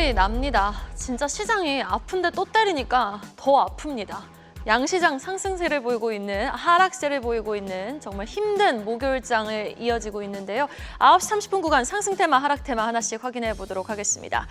생각이 납니다. 진짜 시장이 아픈데 또 때리니까 더 아픕니다. 양시장 상승세를 보이고 있는, 하락세를 보이고 있는 정말 힘든 목요일장을 이어지고 있는데요. 9시 30분 구간 상승 테마, 하락 테마 하나씩 확인해 보도록 하겠습니다.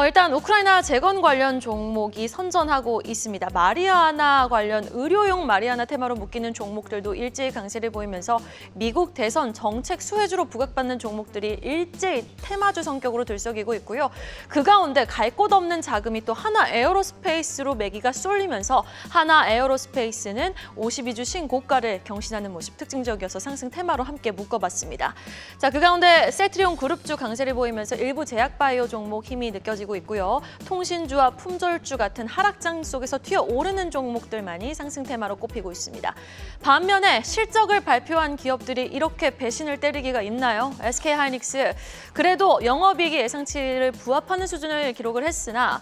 일단 우크라이나 재건 관련 종목이 선전하고 있습니다. 마리아나 관련 의료용 마리아나 테마로 묶이는 종목들도 일제히 강세를 보이면서 미국 대선 정책 수혜주로 부각받는 종목들이 일제히 테마주 성격으로 들썩이고 있고요. 그 가운데 갈 곳 없는 자금이 또 하나 에어로스페이스로 매기가 쏠리면서 하나 에어로스페이스는 52주 신고가를 경신하는 모습 특징적이어서 상승 테마로 함께 묶어봤습니다. 자, 그 가운데 셀트리온 그룹주 강세를 보이면서 일부 제약바이오 종목 힘이 느껴지고 있고요. 통신주와 품절주 같은 하락장 속에서 튀어오르는 종목들만이 상승 테마로 꼽히고 있습니다. 반면에 실적을 발표한 기업들이 이렇게 배신을 때리기가 있나요? SK하이닉스 그래도 영업이익이 예상치를 부합하는 수준을 기록을 했으나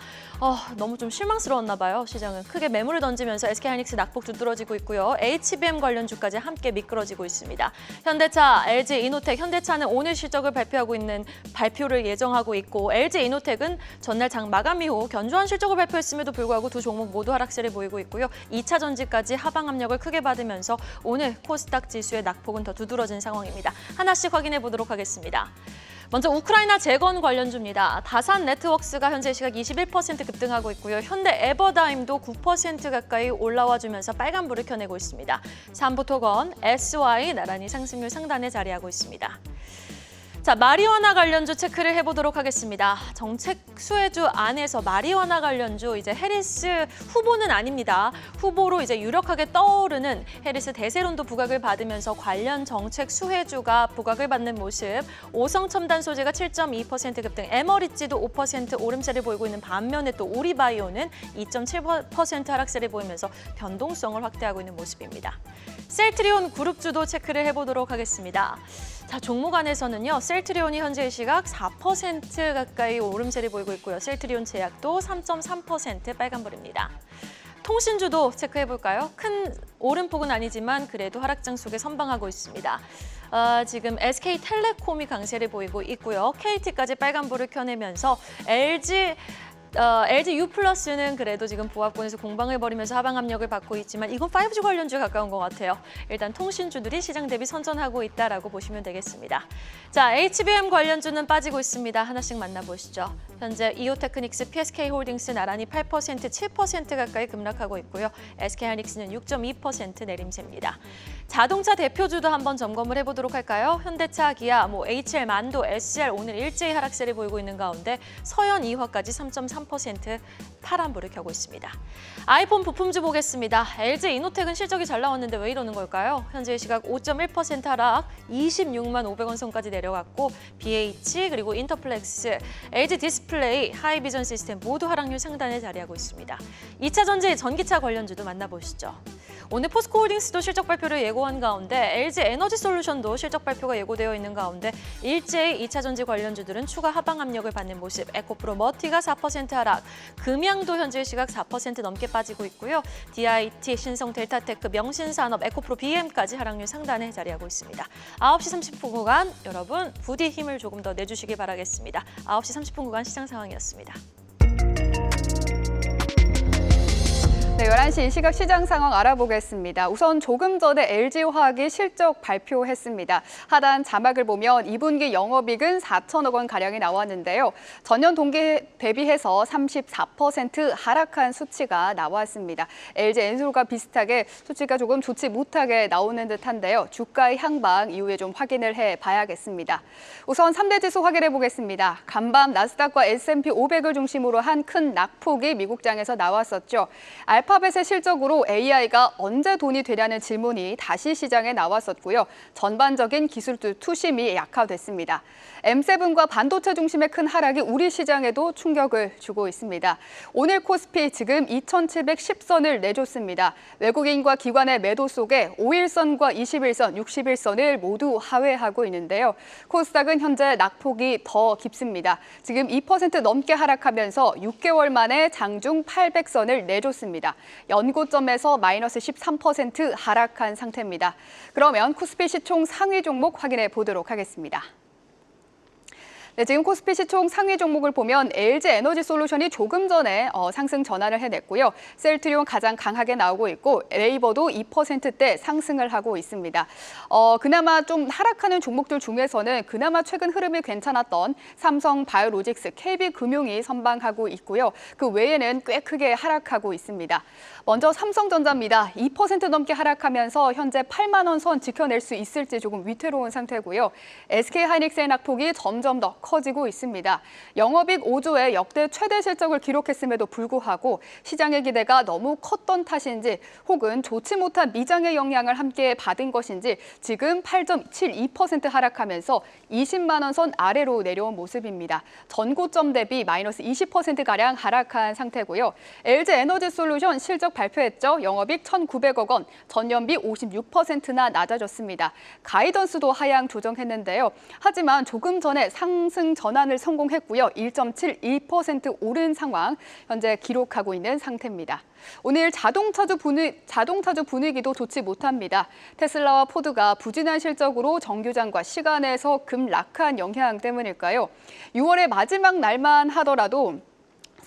너무 좀 실망스러웠나 봐요. 시장은 크게 매물을 던지면서 SK하이닉스 낙폭 두드러지고 있고요. HBM 관련주까지 함께 미끄러지고 있습니다. 현대차, LG이노텍, 현대차는 오늘 실적을 발표하고 있는 발표를 예정하고 있고 LG이노텍은 전날 장 마감 이후 견조한 실적을 발표했음에도 불구하고 두 종목 모두 하락세를 보이고 있고요. 2차 전지까지 하방 압력을 크게 받으면서 오늘 코스닥 지수의 낙폭은 더 두드러진 상황입니다. 하나씩 확인해 보도록 하겠습니다. 먼저 우크라이나 재건 관련주입니다. 다산 네트워크스가 현재 시각 21% 급등하고 있고요. 현대 에버다임도 9% 가까이 올라와주면서 빨간불을 켜내고 있습니다. 삼부토건, SY 나란히 상승률 상단에 자리하고 있습니다. 자, 마리화나 관련주 체크를 해보도록 하겠습니다. 정책 수혜주 안에서 마리화나 관련주 이제 해리스 후보는 아닙니다. 후보로 이제 유력하게 떠오르는 해리스 대세론도 부각을 받으면서 관련 정책 수혜주가 부각을 받는 모습. 오성첨단 소재가 7.2% 급등, 에머리지도 5% 오름세를 보이고 있는 반면에 또 우리바이오는 2.7% 하락세를 보이면서 변동성을 확대하고 있는 모습입니다. 셀트리온 그룹주도 체크를 해보도록 하겠습니다. 자, 종목 안에서는요. 셀트리온이 현재 시각 4% 가까이 오름세를 보이고 있고요. 셀트리온 제약도 3.3% 빨간불입니다. 통신주도 체크해볼까요? 큰 오름폭은 아니지만 그래도 하락장 속에 선방하고 있습니다. 지금 SK텔레콤이 강세를 보이고 있고요. KT까지 빨간불을 켜내면서 LG U+는 그래도 지금 보합권에서 공방을 벌이면서 하방 압력을 받고 있지만 이건 5G 관련주에 가까운 것 같아요. 일단 통신주들이 시장 대비 선전하고 있다라고 보시면 되겠습니다. 자, HBM 관련주는 빠지고 있습니다. 하나씩 만나보시죠. 현재 이오테크닉스, PSK홀딩스 나란히 8%, 7% 가까이 급락하고 있고요. SK하이닉스는 6.2% 내림세입니다. 자동차 대표주도 한번 점검을 해보도록 할까요? 현대차, 기아, HL, 만도, SR 오늘 일제히 하락세를 보이고 있는 가운데 서현, 이화까지 3.3% 파란불을 켜고 있습니다. 아이폰 부품주 보겠습니다. LG이노텍은 실적이 잘 나왔는데 왜 이러는 걸까요? 현재 시각 5.1% 하락, 26만 500원 선까지 내려갔고 BH 그리고 인터플렉스, LG 디스플레이, 하이비전 시스템 모두 하락률 상단에 자리하고 있습니다. 2차 전지 전기차 관련주도 만나보시죠. 오늘 포스코홀딩스도 실적 발표를 예고한 가운데 LG 에너지솔루션도 실적 발표가 예고되어 있는 가운데 일제히 2차 전지 관련주들은 추가 하방 압력을 받는 모습. 에코프로 머티가 4% 하락, 금양도 현재 시각 4% 넘게 빠지고 있고요. DIT, 신성 델타테크, 명신산업, 에코프로 BM까지 하락률 상단에 자리하고 있습니다. 9시 30분 구간 여러분 부디 힘을 조금 더 내주시기 바라겠습니다. 9시 30분 구간 시장 상황이었습니다. 네, 11시 시각 시장 상황 알아보겠습니다. 우선 조금 전에 LG화학이 실적 발표했습니다. 하단 자막을 보면 2분기 영업이익은 4천억 원 가량이 나왔는데요. 전년 동기 대비해서 34% 하락한 수치가 나왔습니다. LG 엔솔과 비슷하게 수치가 조금 좋지 못하게 나오는 듯한데요. 주가의 향방 이후에 좀 확인을 해봐야겠습니다. 우선 3대 지수 확인해 보겠습니다. 간밤 나스닥과 S&P 500을 중심으로 한 큰 낙폭이 미국장에서 나왔었죠. 알파벳의 실적으로 AI가 언제 돈이 되냐는 질문이 다시 시장에 나왔었고요. 전반적인 기술 투심이 약화됐습니다. M7과 반도체 중심의 큰 하락이 우리 시장에도 충격을 주고 있습니다. 오늘 코스피 지금 2,710선을 내줬습니다. 외국인과 기관의 매도 속에 5일선과 21선, 61선을 모두 하회하고 있는데요. 코스닥은 현재 낙폭이 더 깊습니다. 지금 2% 넘게 하락하면서 6개월 만에 장중 800선을 내줬습니다. 연고점에서 마이너스 13% 하락한 상태입니다. 그러면 코스피 시총 상위 종목 확인해 보도록 하겠습니다. 네, 지금 코스피 시총 상위 종목을 보면 LG 에너지 솔루션이 조금 전에 상승 전환을 해냈고요. 셀트리온 가장 강하게 나오고 있고 네이버도 2%대 상승을 하고 있습니다. 그나마 좀 하락하는 종목들 중에서는 그나마 최근 흐름이 괜찮았던 삼성 바이오로직스, KB금융이 선방하고 있고요. 그 외에는 꽤 크게 하락하고 있습니다. 먼저 삼성전자입니다. 2% 넘게 하락하면서 현재 8만 원 선 지켜낼 수 있을지 조금 위태로운 상태고요. SK하이닉스의 낙폭이 점점 더 커지고 있습니다. 영업이익 5조의 역대 최대 실적을 기록했음에도 불구하고 시장의 기대가 너무 컸던 탓인지 혹은 좋지 못한 미장의 영향을 함께 받은 것인지 지금 8.72% 하락하면서 20만 원 선 아래로 내려온 모습입니다. 전고점 대비 마이너스 20%가량 하락한 상태고요. LG 에너지 솔루션 실적 발표했죠. 영업이익 1,900억 원, 전년비 56%나 낮아졌습니다. 가이던스도 하향 조정했는데요. 하지만 조금 전에 상승 전환을 성공했고요. 1.71% 오른 상황 현재 기록하고 있는 상태입니다. 오늘 자동차주 분위기도 좋지 못합니다. 테슬라와 포드가 부진한 실적으로 정규장과 시간에서 급락한 영향 때문일까요? 6월의 마지막 날만 하더라도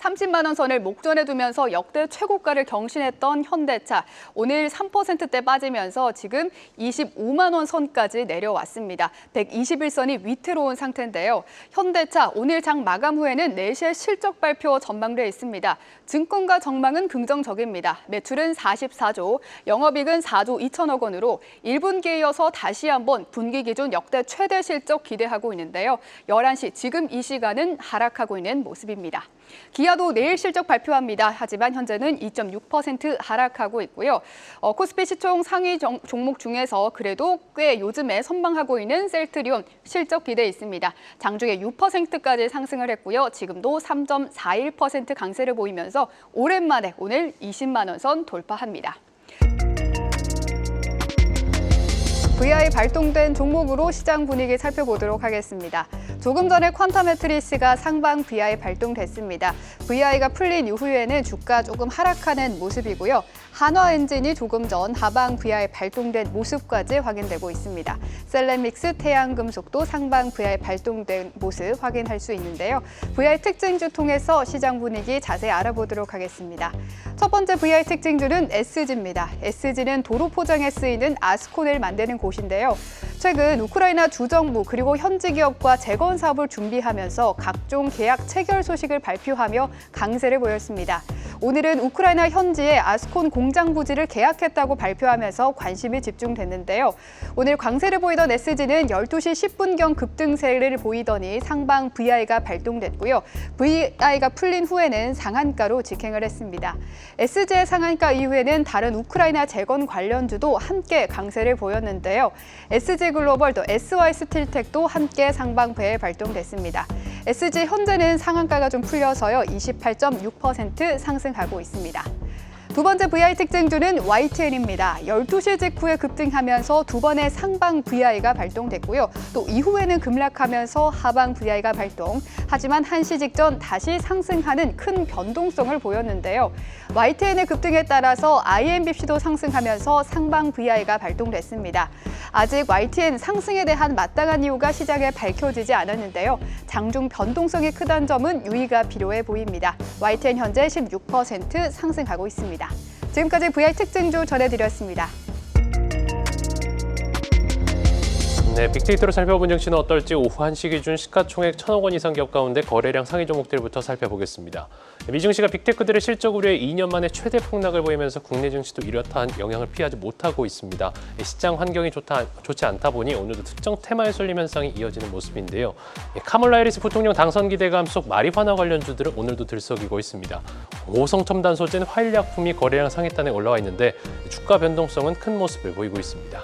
30만 원 선을 목전에 두면서 역대 최고가를 경신했던 현대차, 오늘 3%대 빠지면서 지금 25만 원 선까지 내려왔습니다. 121선이 위태로운 상태인데요. 현대차 오늘 장 마감 후에는 4시에 실적 발표 전망돼 있습니다. 증권가 전망은 긍정적입니다. 매출은 44조, 영업이익은 4조 2천억 원으로 1분기에 이어서 다시 한번 분기 기준 역대 최대 실적 기대하고 있는데요. 11시 지금 이 시간은 하락하고 있는 모습입니다. 기아도 내일 실적 발표합니다. 하지만 현재는 2.6% 하락하고 있고요. 코스피 시총 상위 종목 중에서 그래도 꽤 요즘에 선방하고 있는 셀트리온 실적 기대 있습니다. 장중에 6%까지 상승을 했고요. 지금도 3.41% 강세를 보이면서 오랜만에 오늘 20만 원 선 돌파합니다. VI 발동된 종목으로 시장 분위기 살펴보도록 하겠습니다. 조금 전에 퀀텀 매트리스가 상방 VI 발동됐습니다. VI가 풀린 이후에는 주가 조금 하락하는 모습이고요. 한화엔진이 조금 전 하방 VI 발동된 모습까지 확인되고 있습니다. 셀레믹스, 태양금속도 상방 VI 발동된 모습 확인할 수 있는데요. VI 특징주 통해서 시장 분위기 자세히 알아보도록 하겠습니다. 첫 번째 VI 특징주는 SG입니다. SG는 도로 포장에 쓰이는 아스콘을 만드는 곳인데요. 최근 우크라이나 주정부 그리고 현지 기업과 재건 사업을 준비하면서 각종 계약 체결 소식을 발표하며 강세를 보였습니다. 오늘은 우크라이나 현지에 아스콘 공장 부지를 계약했다고 발표하면서 관심이 집중됐는데요. 오늘 강세를 보이던 SG는 12시 10분경 급등세를 보이더니 상방 VI가 발동됐고요. VI가 풀린 후에는 상한가로 직행을 했습니다. SG의 상한가 이후에는 다른 우크라이나 재건 관련주도 함께 강세를 보였는데요. SG글로벌 또 SY스틸텍도 함께 상방배에 발동됐습니다. SG 현재는 상한가가 좀 풀려서요. 28.6% 상승하고 있습니다. 두 번째 VI 특징주는 YTN입니다. 12시 직후에 급등하면서 두 번의 상방 VI가 발동됐고요. 또 이후에는 급락하면서 하방 VI가 발동. 하지만 1시 직전 다시 상승하는 큰 변동성을 보였는데요. YTN의 급등에 따라서 IMBC도 상승하면서 상방 VI가 발동됐습니다. 아직 YTN 상승에 대한 마땅한 이유가 시장에 밝혀지지 않았는데요. 장중 변동성이 크다는 점은 유의가 필요해 보입니다. YTN 현재 16% 상승하고 있습니다. 지금까지 VI 특징주 전해드렸습니다. 네, 빅데이터로 살펴본 증시는 어떨지 오후 1시 기준 시가총액 1,000억 원 이상 기업 가운데 거래량 상위 종목들부터 살펴보겠습니다. 미증시가 빅테크들의 실적 우려에 2년 만에 최대 폭락을 보이면서 국내 증시도 이렇다한 영향을 피하지 못하고 있습니다. 시장 환경이 좋지 않다 보니 오늘도 특정 테마에 쏠림 현상이 이어지는 모습인데요. 카멀라 해리스 부통령 당선 기대감 속 마리화나 관련주들은 오늘도 들썩이고 있습니다. 고성 첨단 소재는 화일약품이 거래량 상위단에 올라와 있는데 주가 변동성은 큰 모습을 보이고 있습니다.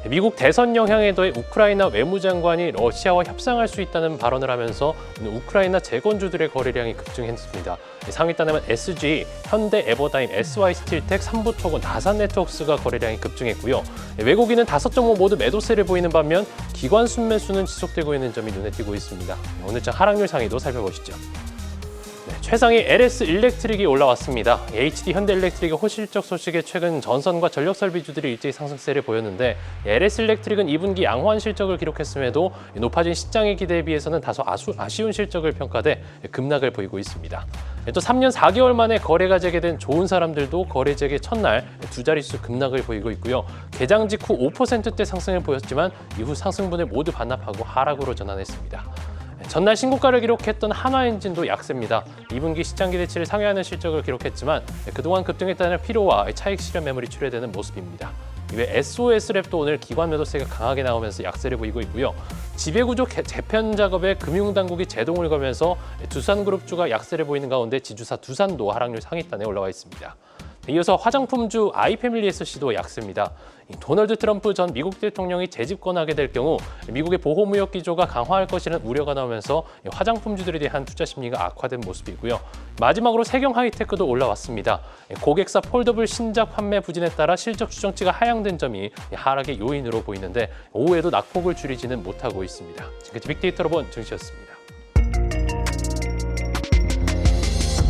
미국 대선 영향에 더해 우크라이나 외무장관이 러시아와 협상할 수 있다는 발언을 하면서 오늘 우크라이나 재건주들의 거래량이 급증했습니다. 상위단에는 SG, 현대, 에버다임, SY스틸텍, 삼부토건, 다산네트워크스가 거래량이 급증했고요. 외국인은 5종목 모두 매도세를 보이는 반면 기관 순매수는 지속되고 있는 점이 눈에 띄고 있습니다. 오늘장 하락률 상위도 살펴보시죠. 네, 최상위 LS 일렉트릭이 올라왔습니다. HD 현대일렉트릭의 호실적 소식에 최근 전선과 전력 설비주들이 일제히 상승세를 보였는데 LS 일렉트릭은 2분기 양호한 실적을 기록했음에도 높아진 시장의 기대에 비해서는 다소 아쉬운 실적을 평가돼 급락을 보이고 있습니다. 또 3년 4개월 만에 거래가 재개된 좋은 사람들도 거래 재개 첫날 두 자릿수 급락을 보이고 있고요. 개장 직후 5%대 상승을 보였지만 이후 상승분을 모두 반납하고 하락으로 전환했습니다. 전날 신고가를 기록했던 한화엔진도 약세입니다. 2분기 시장 기대치를 상회하는 실적을 기록했지만 그동안 급등했다는 피로와 차익 실현 매물이 출회되는 모습입니다. 이외 SOS랩도 오늘 기관 매도세가 강하게 나오면서 약세를 보이고 있고요. 지배구조 재편 작업에 금융당국이 제동을 걸면서 두산그룹주가 약세를 보이는 가운데 지주사 두산도 하락률 상위단에 올라와 있습니다. 이어서 화장품주 아이패밀리SC도 약세입니다. 도널드 트럼프 전 미국 대통령이 재집권하게 될 경우 미국의 보호무역 기조가 강화할 것이라는 우려가 나오면서 화장품주들에 대한 투자 심리가 악화된 모습이고요. 마지막으로 세경 하이테크도 올라왔습니다. 고객사 폴더블 신작 판매 부진에 따라 실적 추정치가 하향된 점이 하락의 요인으로 보이는데 오후에도 낙폭을 줄이지는 못하고 있습니다. 지금까지 빅데이터로 본 증시였습니다.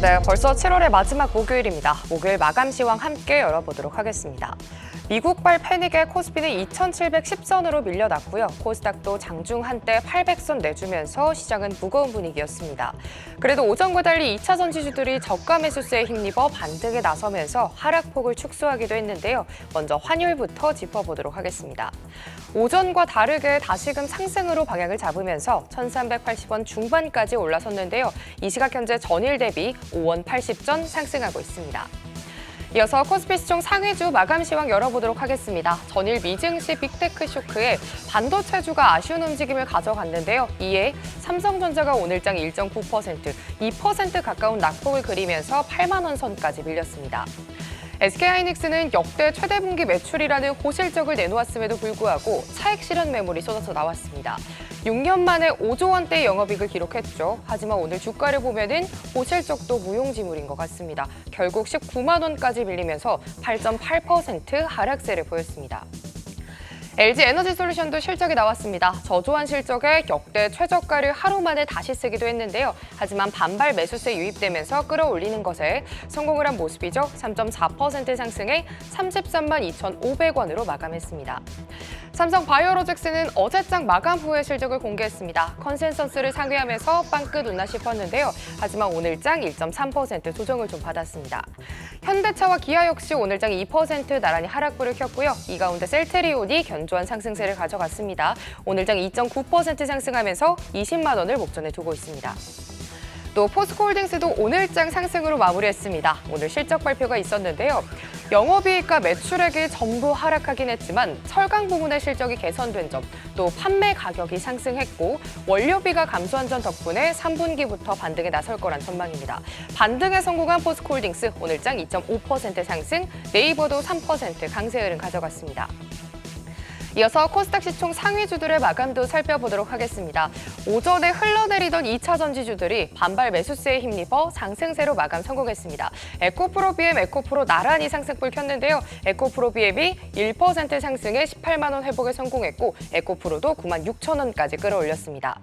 네, 벌써 7월의 마지막 목요일입니다. 목요일 마감 시황 함께 열어보도록 하겠습니다. 미국발 패닉에 코스피는 2,710선으로 밀려났고요. 코스닥도 장중 한때 800선 내주면서 시장은 무거운 분위기였습니다. 그래도 오전과 달리 2차 전지주들이 저가 매수세에 힘입어 반등에 나서면서 하락폭을 축소하기도 했는데요. 먼저 환율부터 짚어보도록 하겠습니다. 오전과 다르게 다시금 상승으로 방향을 잡으면서 1,380원 중반까지 올라섰는데요. 이 시각 현재 전일 대비 5원 80전 상승하고 있습니다. 이어서 코스피 시총 상위주 마감 시황 열어보도록 하겠습니다. 전일 미증시 빅테크 쇼크에 반도체주가 아쉬운 움직임을 가져갔는데요. 이에 삼성전자가 오늘장 1.9%, 2% 가까운 낙폭을 그리면서 8만 원 선까지 밀렸습니다. SK하이닉스는 역대 최대 분기 매출이라는 고실적을 내놓았음에도 불구하고 차익 실현 매물이 쏟아져 나왔습니다. 6년 만에 5조 원대의 영업이익을 기록했죠. 하지만 오늘 주가를 보면은 고실적도 무용지물인 것 같습니다. 결국 19만 원까지 밀리면서 8.8% 하락세를 보였습니다. LG에너지솔루션도 실적이 나왔습니다. 저조한 실적에 역대 최저가를 하루 만에 다시 쓰기도 했는데요. 하지만 반발 매수세 유입되면서 끌어올리는 것에 성공을 한 모습이죠. 3.4% 상승해 33만 2,500원으로 마감했습니다. 삼성 바이오로직스는 어제장 마감 후에 실적을 공개했습니다. 컨센서스를 상회하면서 빵끝 웃나 싶었는데요. 하지만 오늘장 1.3% 조정을 좀 받았습니다. 현대차와 기아 역시 오늘장 2% 나란히 하락불을 켰고요. 이 가운데 셀트리온이 견조한 상승세를 가져갔습니다. 오늘장 2.9% 상승하면서 20만 원을 목전에 두고 있습니다. 또 포스코홀딩스도 오늘장 상승으로 마무리했습니다. 오늘 실적 발표가 있었는데요. 영업이익과 매출액이 전부 하락하긴 했지만 철강 부문의 실적이 개선된 점, 또 판매 가격이 상승했고 원료비가 감소한 점 덕분에 3분기부터 반등에 나설 거란 전망입니다. 반등에 성공한 포스코홀딩스 오늘장 2.5% 상승, 네이버도 3% 강세 흐름 가져갔습니다. 이어서 코스닥 시총 상위주들의 마감도 살펴보도록 하겠습니다. 오전에 흘러내리던 2차 전지주들이 반발 매수세에 힘입어 상승세로 마감 성공했습니다. 에코프로 BM, 에코프로 나란히 상승불 켰는데요. 에코프로 BM이 1% 상승해 18만 원 회복에 성공했고 에코프로도 9만 6천 원까지 끌어올렸습니다.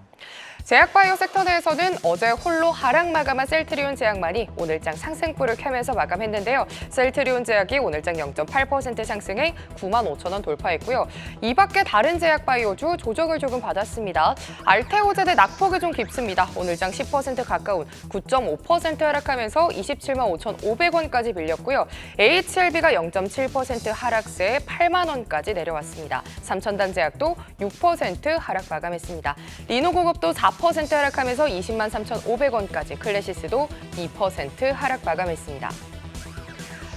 제약바이오 섹터 내에서는 어제 홀로 하락 마감한 셀트리온 제약만이 오늘장 상승불을 켜면서 마감했는데요. 셀트리온 제약이 오늘장 0.8% 상승해 9만 5천 원 돌파했고요. 이 밖에 다른 제약바이오주 조정을 조금 받았습니다. 알테오제대 낙폭이 좀 깊습니다. 오늘장 10% 가까운 9.5% 하락하면서 27만 5,500원까지 밀렸고요. HLB가 0.7% 하락세에 8만 원까지 내려왔습니다. 삼천단 제약도 6% 하락 마감했습니다. 리노공업도 4% 하락하면서 20만 3,500원까지, 클래시스도 2% 하락 마감했습니다.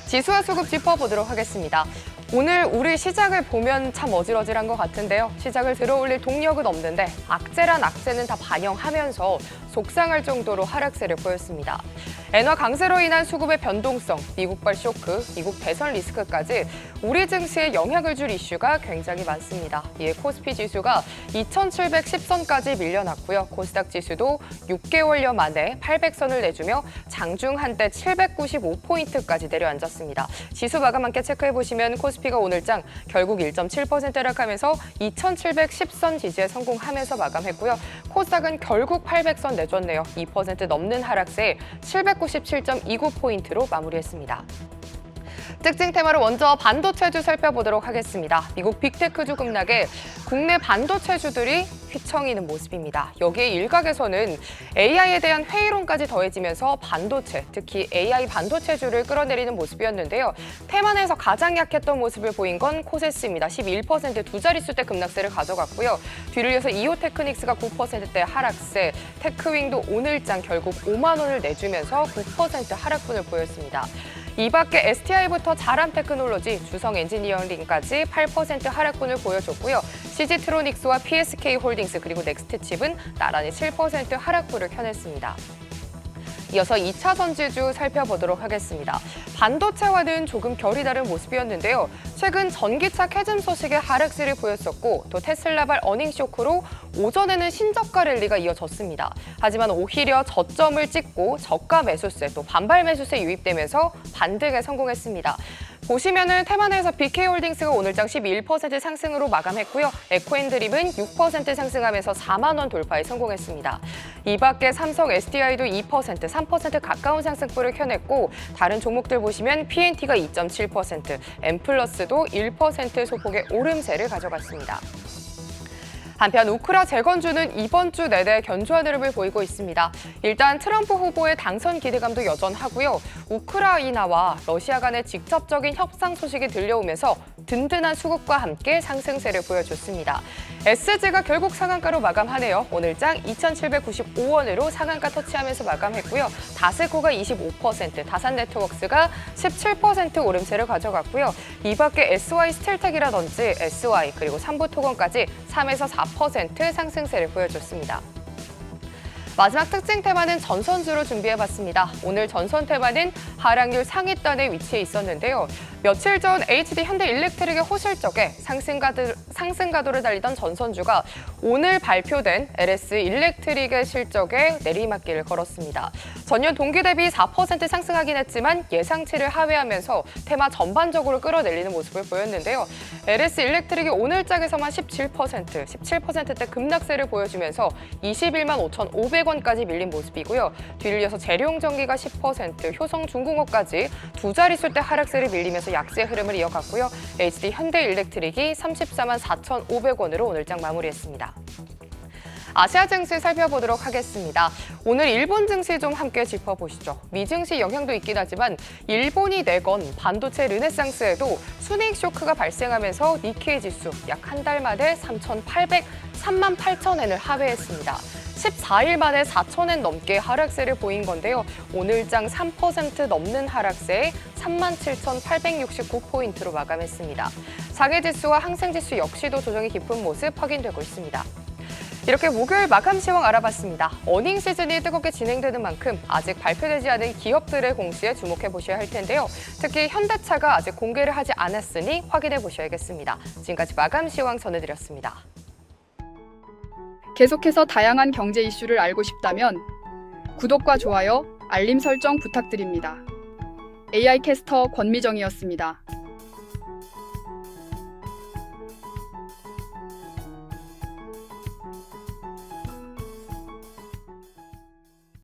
지수와 수급 짚어보도록 하겠습니다. 오늘 우리 시장을 보면 참 어질어질한 것 같은데요. 시장을 들어올릴 동력은 없는데 악재란 악재는 다 반영하면서 속상할 정도로 하락세를 보였습니다. 엔화 강세로 인한 수급의 변동성, 미국발 쇼크, 미국 대선 리스크까지 우리 증시에 영향을 줄 이슈가 굉장히 많습니다. 이에 코스피 지수가 2,710선까지 밀려났고요. 코스닥 지수도 6개월여 만에 800선을 내주며 장중 한때 795포인트까지 내려앉았습니다. 지수 마감 함께 체크해보시면 코스피 코스피가 오늘장 결국 1.7% 하락하면서 2,710선 지지에 성공하면서 마감했고요. 코스닥은 결국 800선 내줬네요. 2% 넘는 하락세에 797.29포인트로 마무리했습니다. 특징 테마로 먼저 반도체주 살펴보도록 하겠습니다. 미국 빅테크주 급락에 국내 반도체주들이 휘청이는 모습입니다. 여기에 일각에서는 AI에 대한 회의론까지 더해지면서 반도체, 특히 AI 반도체주를 끌어내리는 모습이었는데요. 테마 내에서 가장 약했던 모습을 보인 건 코세스입니다. 11% 두 자릿수대 급락세를 가져갔고요. 뒤를 이어서 이오테크닉스가 9%대 하락세, 테크윙도 오늘장 결국 5만 원을 내주면서 9% 하락분을 보였습니다. 이 밖에 STI부터 자람테크놀로지, 주성엔지니어링까지 8% 하락분을 보여줬고요. CG트로닉스와 PSK홀딩스 그리고 넥스트칩은 나란히 7% 하락분을 켜냈습니다. 이어서 2차 전지주 살펴보도록 하겠습니다. 반도체와는 조금 결이 다른 모습이었는데요. 최근 전기차 캐즘 소식에 하락세를 보였었고 또 테슬라발 어닝 쇼크로 오전에는 신저가 랠리가 이어졌습니다. 하지만 오히려 저점을 찍고 저가 매수세 또 반발 매수세 유입되면서 반등에 성공했습니다. 보시면은 테마 내에서 BK홀딩스가 오늘장 11% 상승으로 마감했고요. 에코앤드립은 6% 상승하면서 4만 원 돌파에 성공했습니다. 이 밖에 삼성 SDI도 2%, 3% 가까운 상승폭을 켜냈고 다른 종목들 보시면 PNT가 2.7%, 엠플러스도 1% 소폭의 오름세를 가져갔습니다. 한편 우크라 재건주는 이번 주 내내 견조한 흐름을 보이고 있습니다. 일단 트럼프 후보의 당선 기대감도 여전하고요. 우크라이나와 러시아 간의 직접적인 협상 소식이 들려오면서 든든한 수급과 함께 상승세를 보여줬습니다. SG가 결국 상한가로 마감하네요. 오늘장 2,795원으로 상한가 터치하면서 마감했고요. 다스코가 25%, 다산네트워크스가 17% 오름세를 가져갔고요. 이 밖에 SY 스틸텍이라든지 SY 그리고 삼부토건까지 3에서 4% 상승세를 보여줬습니다. 마지막 특징 테마는 전선주로 준비해봤습니다. 오늘 전선 테마는 하락률 상위단에 위치해 있었는데요. 며칠 전 HD 현대일렉트릭의 호실적에 상승 가도를 달리던 전선주가 오늘 발표된 LS 일렉트릭의 실적에 내리막길을 걸었습니다. 전년 동기 대비 4% 상승하긴 했지만 예상치를 하회하면서 테마 전반적으로 끌어내리는 모습을 보였는데요. LS 일렉트릭이 오늘장에서만 17%대 급락세를 보여주면서 21만 5,500원까지 밀린 모습이고요. 뒤를 이어서 재룡전기가 10%, 효성중공업까지 두 자릿수대 하락세를 밀리면서 약세 흐름을 이어갔고요. HD 현대일렉트릭이 34만 4,500원으로 오늘장 마무리했습니다. 아시아 증시 살펴보도록 하겠습니다. 오늘 일본 증시 좀 함께 짚어보시죠. 미 증시 영향도 있긴 하지만 일본이 내건 반도체 르네상스에도 순이익 쇼크가 발생하면서 니케이 지수 약 한 달 만에 38,000엔을 하회했습니다. 14일 만에 4,000엔 넘게 하락세를 보인 건데요. 오늘장 3% 넘는 하락세에 37,869포인트로 마감했습니다. 장외지수와 항생지수 역시도 조정이 깊은 모습 확인되고 있습니다. 이렇게 목요일 마감 시황 알아봤습니다. 어닝 시즌이 뜨겁게 진행되는 만큼 아직 발표되지 않은 기업들의 공시에 주목해 보셔야 할 텐데요. 특히 현대차가 아직 공개를 하지 않았으니 확인해 보셔야겠습니다. 지금까지 마감 시황 전해드렸습니다. 계속해서 다양한 경제 이슈를 알고 싶다면 구독과 좋아요, 알림 설정 부탁드립니다. AI 캐스터 권미정이었습니다.